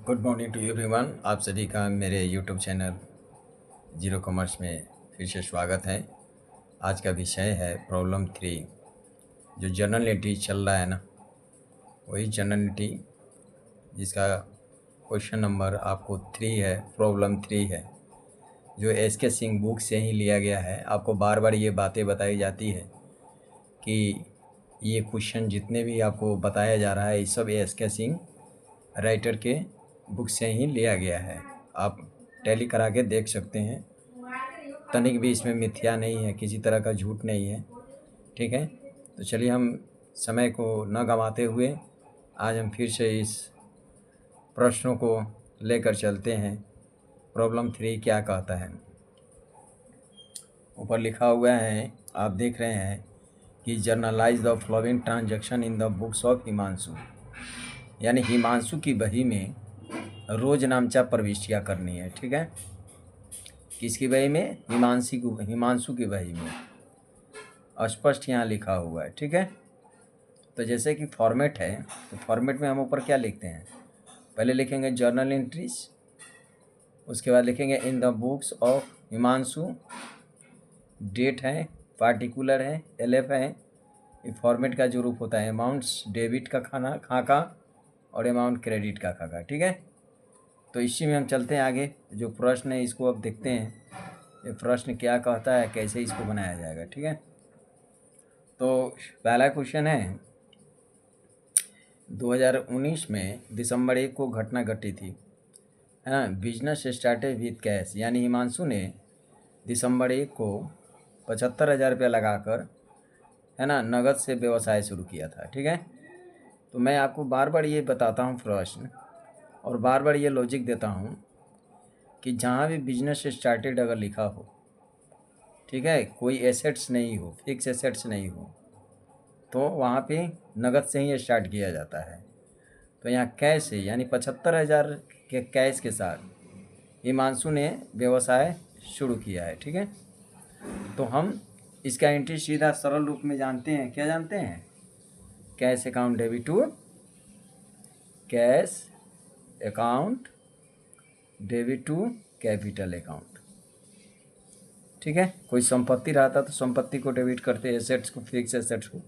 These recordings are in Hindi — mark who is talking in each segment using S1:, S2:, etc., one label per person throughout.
S1: Good morning to everyone. आप सभी का मेरे यूट्यूब चैनल जीरो कॉमर्स में फिर से स्वागत है। आज का विषय है प्रॉब्लम 3। जो जनरल एंट्री चल रहा है ना, वही जनरल एंट्री जिसका क्वेश्चन नंबर आपको 3 है, प्रॉब्लम 3 है, जो एस.के. सिंह बुक से ही लिया गया है। आपको बार बार ये बातें बताई जाती है कि ये क्वेश्चन जितने भी आपको बताया जा रहा है, ये सब एस.के. सिंह राइटर के बुक से ही लिया गया है। आप टैली करा के देख सकते हैं। तनिक भी इसमें मिथ्या नहीं है, किसी तरह का झूठ नहीं है। ठीक है, तो चलिए हम समय को न गंवाते हुए आज हम फिर से इस प्रश्नों को लेकर चलते हैं। प्रॉब्लम 3 क्या कहता है, ऊपर लिखा हुआ है, आप देख रहे हैं कि generalized the following transaction in the books of Himanshu. यानी हिमांशु की बही में रोज नामचा प्रविष्टियाँ करनी है। ठीक है, किसकी बही में? हिमांशु की बही में स्पष्ट यहाँ लिखा हुआ है। ठीक है, तो जैसे कि फॉर्मेट है, तो फॉर्मेट में हम ऊपर क्या लिखते हैं? पहले लिखेंगे जर्नल एंट्रीज, उसके बाद लिखेंगे in the books of Himanshu, date है, पार्टिकुलर है, LF है। ये फॉर्मेट का जो रूप होता है, अमाउंट्स डेबिट का खाका और अमाउंट क्रेडिट का खाका। ठीक है, तो इसी में हम चलते हैं आगे। जो प्रश्न है इसको अब देखते हैं, ये प्रश्न क्या कहता है, कैसे इसको बनाया जाएगा। ठीक है, तो पहला क्वेश्चन है 2019 में दिसंबर 1 को घटना घटी थी, है ना। बिजनेस स्टार्टेड विथ कैश, यानी हिमांशु ने दिसंबर 1 को 75,000 रुपया लगाकर, है ना, नगद से व्यवसाय शुरू किया था। ठीक है, तो मैं आपको बार बार ये बताता हूँ प्रश्न, और बार बार ये लॉजिक देता हूँ कि जहाँ भी बिजनेस स्टार्टेड अगर लिखा हो, ठीक है, कोई एसेट्स नहीं हो, फिक्स एसेट्स नहीं हो, तो वहाँ पे नगद से ही स्टार्ट किया जाता है। तो यहाँ कैश है, यानी 75,000 के कैश के साथ हिमांशु ने व्यवसाय शुरू किया है। ठीक है, तो हम इसका एंट्री सीधा सरल रूप में जानते हैं। क्या जानते हैं? Cash account debit to cash account debit to capital account. ठीक है, कोई संपत्ति रहता तो संपत्ति को डेबिट करते, एसेट्स को, फिक्स एसेट्स को,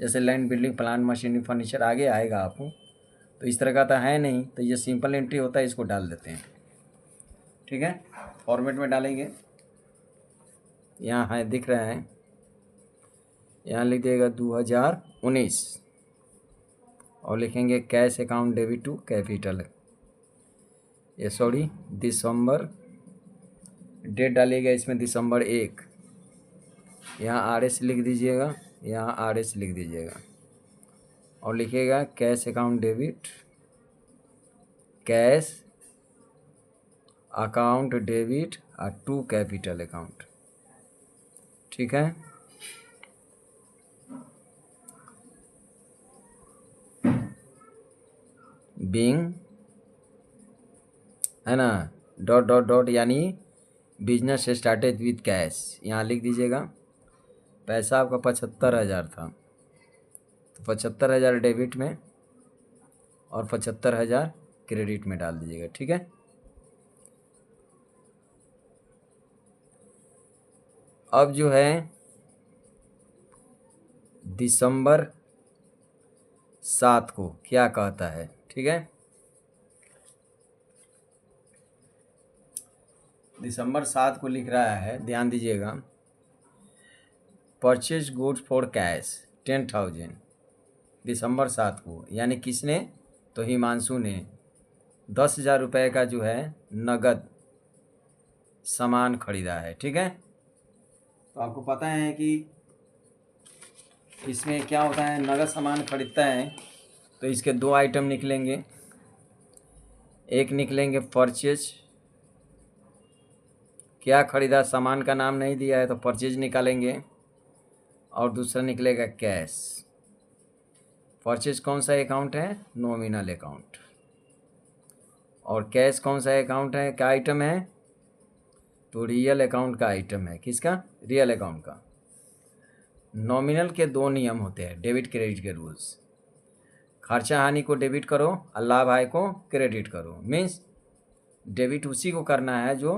S1: जैसे land, building, plant, machinery, furniture, आगे आएगा आपको। तो इस तरह का तो है नहीं, तो ये सिंपल एंट्री होता है, इसको डाल देते हैं। ठीक है, फॉर्मेट में डालेंगे। यहाँ है, दिख रहा है, यहाँ लिख दिएगा 2019 और लिखेंगे cash account debit to capital, ये सॉरी दिसंबर, डेट डालिएगा इसमें दिसंबर 1, यहाँ RS लिख दीजिएगा, यहाँ RS लिख दीजिएगा और लिखिएगा cash account debit, cash account debit to capital account. ठीक है, बिंग, है ना, डॉट डॉट डॉट, यानी बिजनेस स्टार्टेड विथ कैश, यहाँ लिख दीजिएगा। पैसा आपका 75,000 था, तो 75,000 डेबिट में और 75,000 क्रेडिट में डाल दीजिएगा। ठीक है, अब जो है दिसंबर 7 को क्या कहता है? ठीक है, दिसंबर 7 को लिख रहा है, ध्यान दीजिएगा, परचेज गुड्स फॉर कैश 10,000, दिसंबर 7 को, यानी किसने? तो हिमांशु ने 10,000 रुपये का जो है नगद सामान खरीदा है। ठीक है, तो आपको पता है कि इसमें क्या होता है, नगद सामान खरीदता है तो इसके दो आइटम निकलेंगे। एक निकलेंगे परचेज, क्या खरीदा, सामान का नाम नहीं दिया है तो परचेज निकालेंगे, और दूसरा निकलेगा कैश। परचेज कौन सा अकाउंट है? Nominal account. और कैश कौन सा अकाउंट है, क्या आइटम है? तो रियल अकाउंट का आइटम है। किसका? रियल अकाउंट का। नॉमिनल के दो नियम होते हैं डेबिट क्रेडिट के रूल्स। खर्चा हानि को डेबिट करो और लाभ आय को क्रेडिट करो। मीन्स डेबिट उसी को करना है जो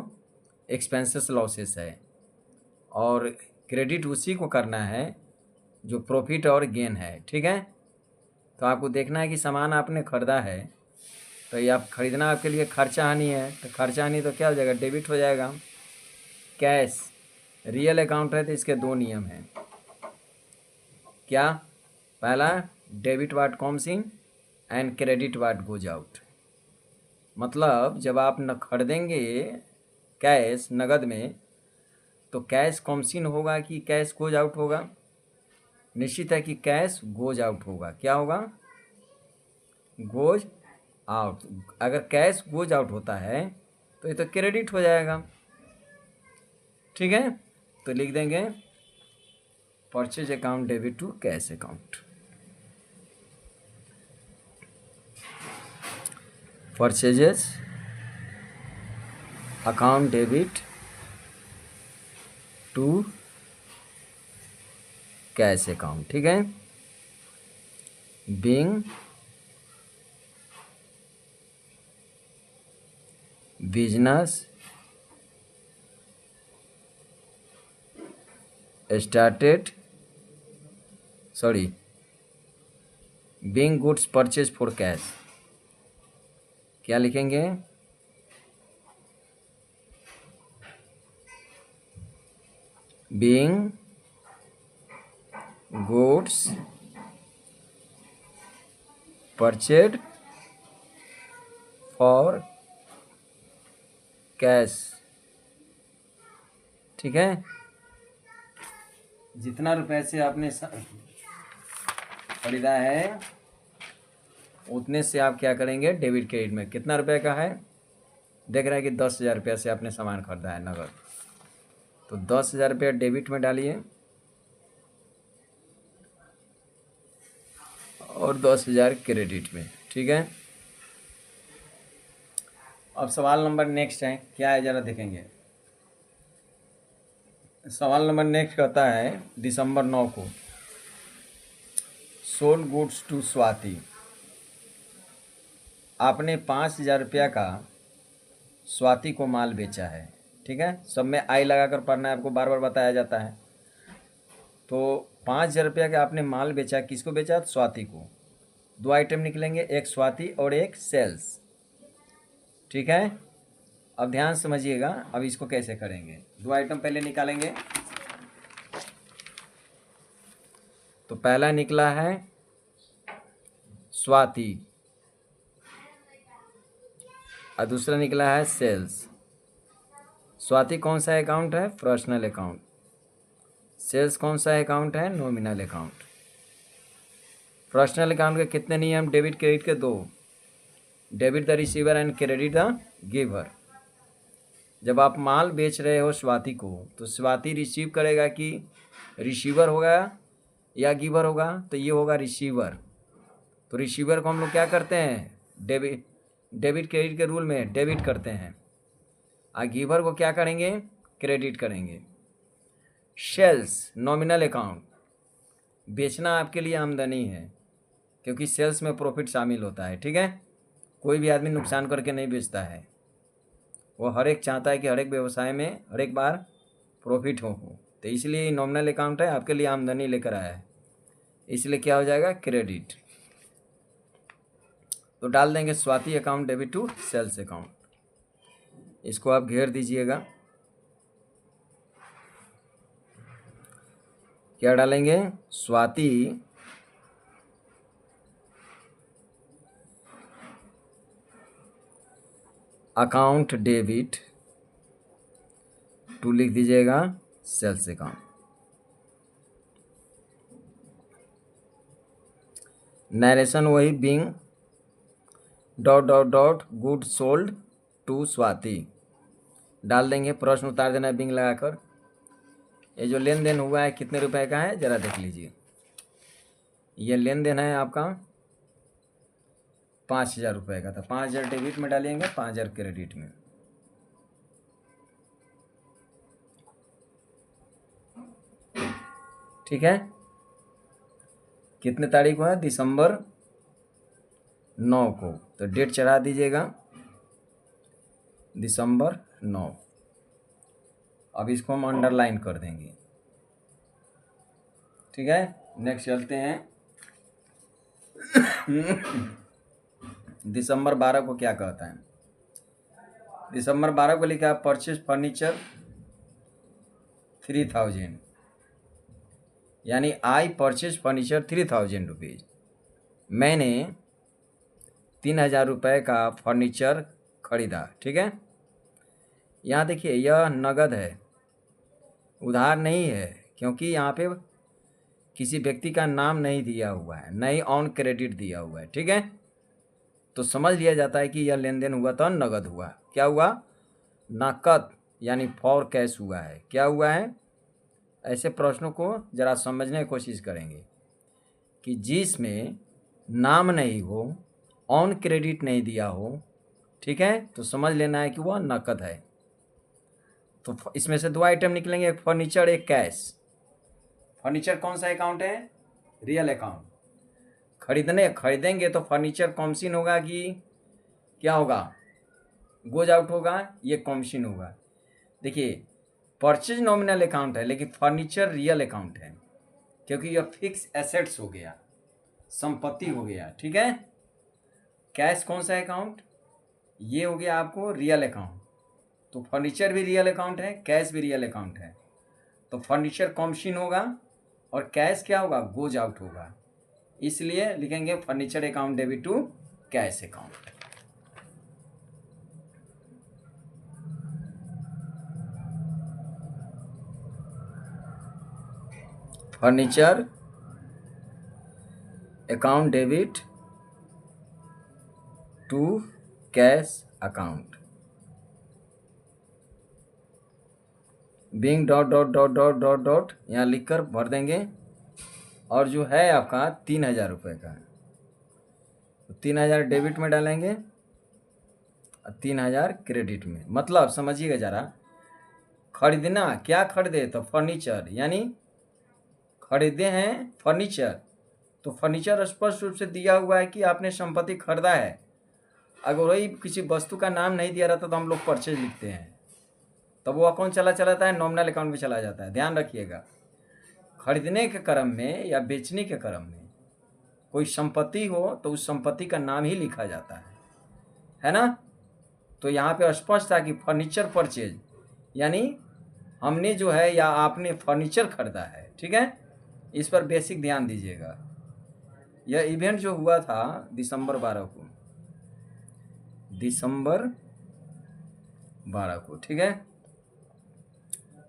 S1: एक्सपेंसेस लॉसेस है, और क्रेडिट उसी को करना है जो प्रॉफिट और गेन है। ठीक है, तो आपको देखना है कि सामान आपने ख़रीदा है, तो ये आप ख़रीदना आपके लिए खर्चा हानि है, तो खर्चा हानि तो क्या हो जाएगा, डेबिट हो जाएगा। कैश रियल अकाउंट है तो इसके दो नियम हैं। क्या? पहला, debit what comes in and credit what goes out. मतलब जब आप न खरीदेंगे कैश नगद में, तो कैश कम्स इन होगा कि कैश गोज आउट होगा? निश्चित है कि कैश गोज आउट होगा। क्या होगा? Goes out. अगर कैश गोज आउट होता है तो ये तो क्रेडिट हो जाएगा। ठीक है, तो लिख देंगे purchase account debit to cash account. Purchases account debit to cash account. ठीक है, being business started, being goods purchase for cash. क्या लिखेंगे? Being goods purchased for cash. ठीक है, जितना रुपए से आपने खरीदा है उतने से आप क्या करेंगे, डेबिट क्रेडिट में। कितना रुपए का है? देख रहे हैं कि 10,000 रुपये से आपने सामान खरीदा है नगद, तो 10,000 रुपये डेबिट में डालिए और 10,000 क्रेडिट में। ठीक है, अब सवाल नंबर नेक्स्ट है, क्या है ज़रा देखेंगे। सवाल नंबर नेक्स्ट कहता है दिसंबर 9 को सोल्ड गुड्स टू स्वाति। आपने 5,000 रुपया का स्वाति को माल बेचा है। ठीक है, सब में आई लगाकर पढ़ना है, आपको बार बार बताया जाता है। तो 5,000 रुपया का आपने माल बेचा, किसको बेचा? स्वाति को। दो आइटम निकलेंगे, एक स्वाति और एक सेल्स। ठीक है, अब ध्यान समझिएगा, अब इसको कैसे करेंगे। दो आइटम पहले निकालेंगे, तो पहला निकला है स्वाति और दूसरा निकला है सेल्स। स्वाति कौन सा अकाउंट है? Personal account. सेल्स कौन सा अकाउंट है? Nominal account. पर्सनल अकाउंट के कितने नियम? डेबिट क्रेडिट के दो, debit the receiver and credit the giver. जब आप माल बेच रहे हो स्वाति को, तो स्वाति रिसीव करेगा कि रिसीवर होगा या गिवर होगा? तो ये होगा रिसीवर। तो रिसीवर को हम लोग क्या करते हैं? डेबिट क्रेडिट के रूल में डेबिट करते हैं, और गिवर को क्या करेंगे? क्रेडिट करेंगे। सेल्स नॉमिनल अकाउंट, बेचना आपके लिए आमदनी है, क्योंकि सेल्स में प्रॉफिट शामिल होता है। ठीक है, कोई भी आदमी नुकसान करके नहीं बेचता है, वो हर एक चाहता है कि हर एक व्यवसाय में हर एक बार प्रॉफिट हो। तो इसलिए नॉमिनल अकाउंट है, आपके लिए आमदनी लेकर आया है, इसलिए क्या हो जाएगा? क्रेडिट। तो डाल देंगे Swati account debit to sales account. इसको आप घेर दीजिएगा। क्या डालेंगे? स्वाति अकाउंट डेबिट टू लिख दीजिएगा सेल्स अकाउंट। नरेशन वही, being dot dot dot good sold to Swati. डाल देंगे, प्रश्न उतार देना है बिंग लगाकर। ये जो लेन देन हुआ है कितने रुपए का है, ज़रा देख लीजिए। ये लेन देन है आपका 5,000 रुपये का था। 5,000 डेबिट में डालेंगे, 5,000 क्रेडिट में। ठीक है, कितने तारीख को है? दिसंबर 9 को, तो डेट चढ़ा दीजिएगा दिसंबर 9। अब इसको हम अंडरलाइन कर देंगे। ठीक है, नेक्स्ट चलते हैं। दिसंबर 12 को क्या कहता है? दिसंबर 12 को लिखा है परचेज फर्नीचर 3000, यानी आई परचेज फर्नीचर 3000 रुपीज़। मैंने 3000 रुपये का फर्नीचर खरीदा। ठीक है, यहाँ देखिए यह नगद है, उधार नहीं है, क्योंकि यहाँ पे किसी व्यक्ति का नाम नहीं दिया हुआ है, नहीं ऑन क्रेडिट दिया हुआ है। ठीक है, तो समझ लिया जाता है कि यह लेन देन हुआ तो नगद हुआ। क्या हुआ? नकद, यानी फॉर कैश हुआ है। क्या हुआ है? ऐसे प्रश्नों को ज़रा समझने की कोशिश करेंगे कि जिसमें नाम नहीं हो, ऑन क्रेडिट नहीं दिया हो, ठीक है, तो समझ लेना है कि वह नकद है। तो इसमें से दो आइटम निकलेंगे, एक फर्नीचर, एक कैश। फर्नीचर कौन सा अकाउंट है? Real account. खरीदेंगे तो फर्नीचर कॉमसिन होगा कि क्या होगा? गोज आउट होगा, ये कॉमसिन होगा। देखिए, परचेज नॉमिनल अकाउंट है, लेकिन फर्नीचर रियल अकाउंट है, क्योंकि यह फिक्स एसेट्स हो गया, संपत्ति हो गया। ठीक है, कैश कौन सा अकाउंट? ये हो गया आपको रियल अकाउंट। तो फर्नीचर भी रियल अकाउंट है, कैश भी रियल अकाउंट है, तो फर्नीचर कॉमसिन होगा और कैश क्या होगा? गोज आउट होगा। इसलिए लिखेंगे furniture account debit to cash account. Furniture account debit to cash account, being dot dot dot dot dot dot यहाँ लिख कर भर देंगे। और जो है आपका 3000 रुपये का, तो 3000 डेबिट में डालेंगे और 3000 क्रेडिट में। मतलब समझिएगा ज़रा, खरीदना क्या खरीदे? तो फर्नीचर, यानी खरीदे हैं फर्नीचर, तो फर्नीचर स्पष्ट रूप से दिया हुआ है कि आपने संपत्ति खरीदा है। अगर वही किसी वस्तु का नाम नहीं दिया रहता तो हम लोग परचेज लिखते हैं, तब वो अकाउंट चला जाता है, नॉमिनल अकाउंट में चला जाता है। ध्यान रखिएगा, खरीदने के क्रम में या बेचने के क्रम में कोई संपत्ति हो तो उस संपत्ति का नाम ही लिखा जाता है ना। तो यहाँ पे स्पष्ट था कि फर्नीचर परचेज, यानी हमने जो है या आपने फर्नीचर खरीदा है। ठीक है, इस पर बेसिक ध्यान दीजिएगा। यह इवेंट जो हुआ था दिसंबर 12 को, दिसंबर 12 को। ठीक है,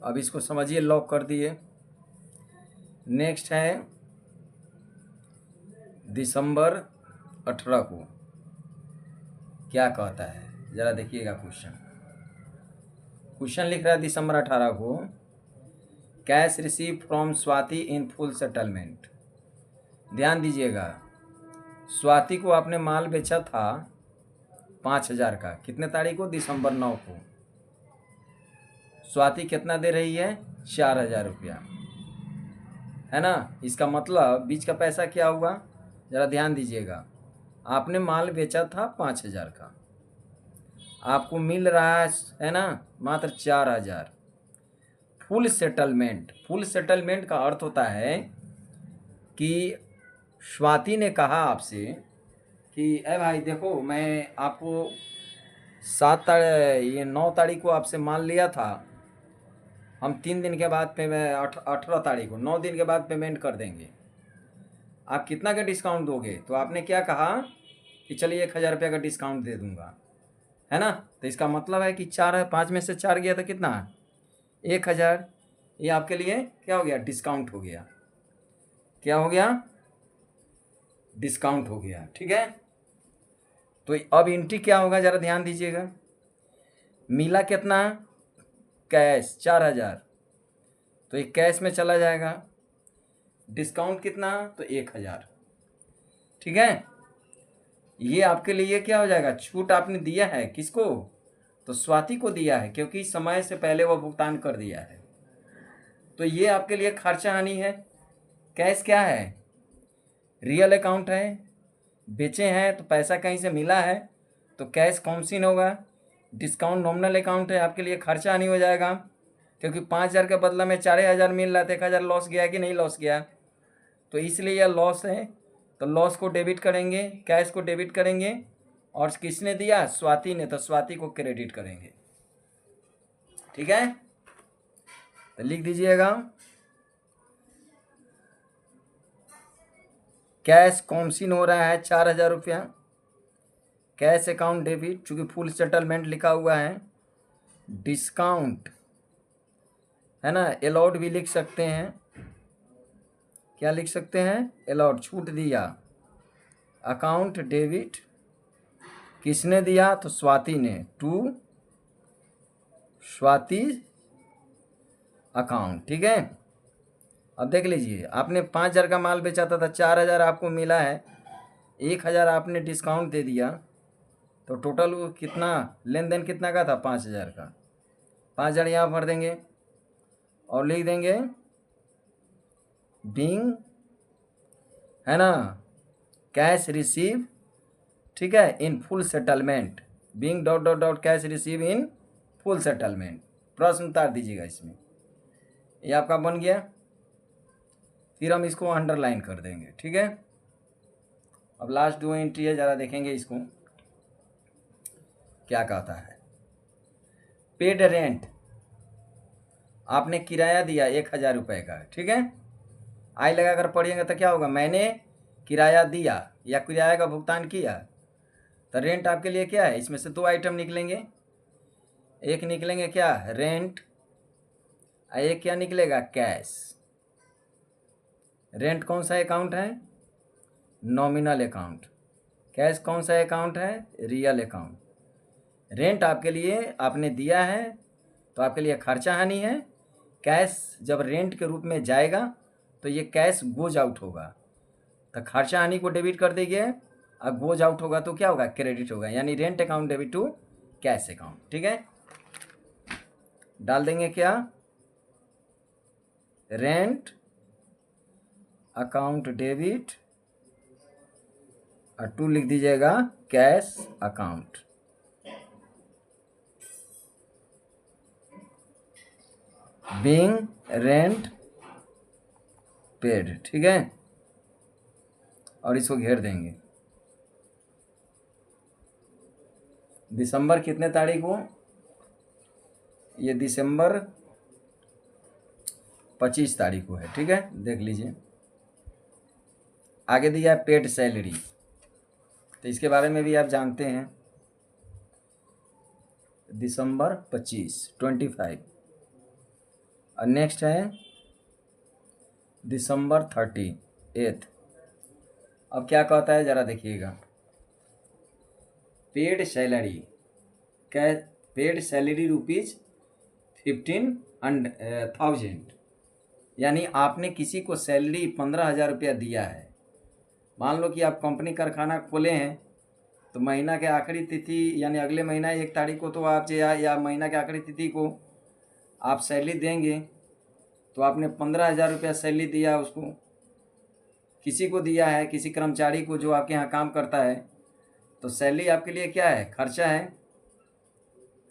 S1: अब इसको समझिए, लॉक कर दिए। नेक्स्ट है दिसंबर 18 को क्या कहता है, ज़रा देखिएगा। क्वेश्चन लिख रहा है दिसंबर 18 को, cash receive from Swati in full settlement. ध्यान दीजिएगा, स्वाति को आपने माल बेचा था 5000 का, कितने तारीख को? दिसंबर 9 को। स्वाति कितना दे रही है? 4000 रुपया, है ना। इसका मतलब बीच का पैसा क्या हुआ? ज़रा ध्यान दीजिएगा, आपने माल बेचा था 5000 का, आपको मिल रहा है ना मात्र 4000। फुल सेटलमेंट, फुल सेटलमेंट का अर्थ होता है कि स्वाति ने कहा आपसे कि ए भाई देखो, मैं आपको 9 तारीख को आपसे माल लिया था, हम 3 दिन के बाद 18 तारीख को 9 दिन के बाद पेमेंट कर देंगे, आप कितना का डिस्काउंट दोगे? तो आपने क्या कहा कि चलिए 1000 रुपये का डिस्काउंट दे दूंगा, है ना। तो इसका मतलब है कि 5 में से 4 गया तो कितना? 1000। ये आपके लिए क्या हो गया? डिस्काउंट हो गया। क्या हो गया? डिस्काउंट हो गया। ठीक है, तो अब एंट्री क्या होगा, ज़रा ध्यान दीजिएगा। मिला कितना? कैश 4000, तो ये कैश में चला जाएगा। डिस्काउंट कितना? तो 1000। ठीक है, ये आपके लिए क्या हो जाएगा? छूट आपने दिया है किसको? तो स्वाति को दिया है, क्योंकि समय से पहले वो भुगतान कर दिया है। तो ये आपके लिए खर्चा हानि है। कैश क्या है? रियल अकाउंट है, बेचे हैं तो पैसा कहीं से मिला है, तो कैश कौन सी होगा। डिस्काउंट नॉमिनल अकाउंट है, आपके लिए खर्चा नहीं हो जाएगा, क्योंकि 5,000 के बदला में 4,000 मिल रहा था, 1,000 लॉस गया कि नहीं लॉस गया, तो इसलिए यह लॉस है। तो लॉस को डेबिट करेंगे, कैश को डेबिट करेंगे, और किसने दिया, स्वाति ने, तो स्वाति को क्रेडिट करेंगे। ठीक है, तो लिख दीजिएगा कैश कॉमसिन हो रहा है 4,000 रुपया, कैश अकाउंट डेबिट, चूंकि फुल सेटलमेंट लिखा हुआ है। डिस्काउंट है ना, अलाउड भी लिख सकते हैं, क्या लिख सकते हैं, अलाउड, छूट दिया। अकाउंट डेबिट किसने दिया, तो स्वाति ने, टू स्वाति अकाउंट। ठीक है, अब देख लीजिए, आपने 5,000 का माल बेचा था 4,000 आपको मिला है, 1,000 आपने डिस्काउंट दे दिया, तो टोटल वो कितना लेन देन कितना का था, 5,000 का। 5,000 यहाँ भर देंगे और लिख देंगे बीइंग, है ना, कैश रिसीव, ठीक है, in full settlement, being dot dot dot cash receive in full settlement, प्रश्न उतार दीजिएगा इसमें। ये आपका बन गया, फिर हम इसको अंडरलाइन कर देंगे। ठीक है, अब लास्ट 2 एंट्री है, ज़रा देखेंगे इसको क्या कहता है। पेड रेंट, आपने किराया दिया 1,000 रुपये का, ठीक है, आई लगा कर पढ़िएगा तो क्या होगा, मैंने किराया दिया या किराया का भुगतान किया, तो रेंट आपके लिए क्या है, इसमें से 2 आइटम निकलेंगे, एक निकलेंगे क्या, रेंट, एक क्या निकलेगा, कैश। रेंट कौन सा अकाउंट है, नॉमिनल अकाउंट। कैश कौन सा अकाउंट है, रियल अकाउंट। रेंट आपके लिए आपने दिया है तो आपके लिए खर्चा हानि है, कैश जब रेंट के रूप में जाएगा तो ये कैश गोज आउट होगा, तो खर्चा हानि को डेबिट कर देंगे, अब गोज आउट होगा तो क्या होगा, क्रेडिट होगा, यानी rent account debit to cash account. ठीक है, डाल देंगे क्या, रेंट अकाउंट डेबिट, और टू लिख दीजिएगा cash account. Being rent paid, ठीक है, और इसको घेर देंगे। दिसंबर कितने तारीख को, ये दिसंबर 25 तारीख को है। ठीक है, देख लीजिए, आगे दिया है पेड सैलरी, तो इसके बारे में भी आप जानते हैं, दिसंबर 25, और नेक्स्ट है दिसंबर 30। अब क्या कहता है जरा देखिएगा, पेड सैलरी, क्या, पेड सैलरी रुपीज़ 15,000, यानी आपने किसी को सैलरी 15,000 रुपया दिया है। मान लो कि आप कंपनी कारखाना खोले हैं, तो महीना के आखिरी तिथि यानी अगले महीना 1 तारीख को तो आप या महीना के आखिरी तिथि को आप सैलरी देंगे, तो आपने 15,000 रुपया सैलरी दिया, उसको किसी को दिया है, किसी कर्मचारी को जो आपके यहाँ काम करता है, तो सैलरी आपके लिए क्या है, खर्चा है,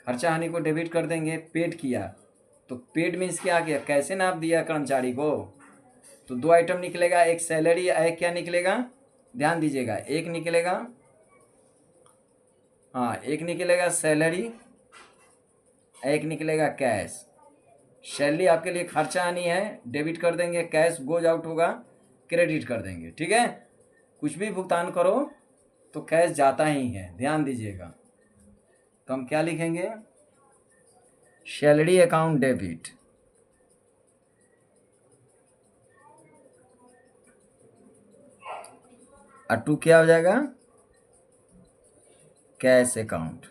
S1: खर्चा हानि को डेबिट कर देंगे। पेड किया, तो पेड मीन्स क्या किया, कैसे ना आप दिया कर्मचारी को, तो 2 आइटम निकलेगा, एक सैलरी, एक क्या निकलेगा, ध्यान दीजिएगा, एक निकलेगा, हाँ, एक निकलेगा सैलरी, एक निकलेगा कैश। सैलरी आपके लिए खर्चा आनी है, डेबिट कर देंगे, कैश गोज आउट होगा, क्रेडिट कर देंगे। ठीक है, कुछ भी भुगतान करो तो कैश जाता ही है, ध्यान दीजिएगा। तो हम क्या लिखेंगे, सैलरी अकाउंट डेबिट, और टू क्या हो जाएगा, कैश अकाउंट।